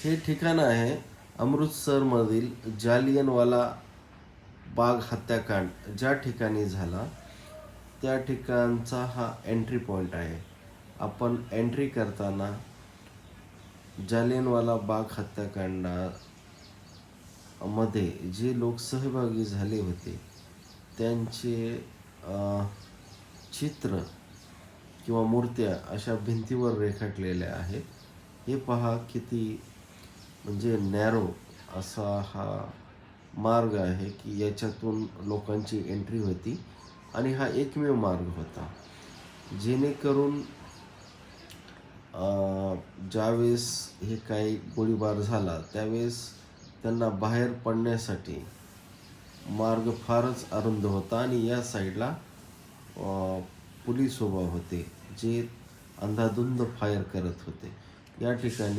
हे ठिकाण आहे अमृतसरमधील जालियनवाला बाग हत्याकांड ज्या ठिकाणी झाला त्या ठिकाणचा हा एंट्री पॉईंट आहे. आपण एंट्री करताना जालियनवाला बाग हत्याकांडामध्ये जे लोक सहभागी झाले होते त्यांचे चित्र किंवा मूर्त्या अशा भिंतीवर रेखाटलेल्या आहेत. हे पहा किती म्हणजे नॅरो असा हा मार्ग आहे की याच्यातून लोकांची एंट्री होती आणि हा एकमेव मार्ग होता जेणेकरून ज्यावेळेस हे काही गोळीबार झाला त्यावेळेस त्यांना बाहेर पडण्यासाठी मार्ग फारच अरुंद होता आणि या साईडला पोलीस उभा होते जे अंधाधुंद फायर करत होते. या ठिकाणी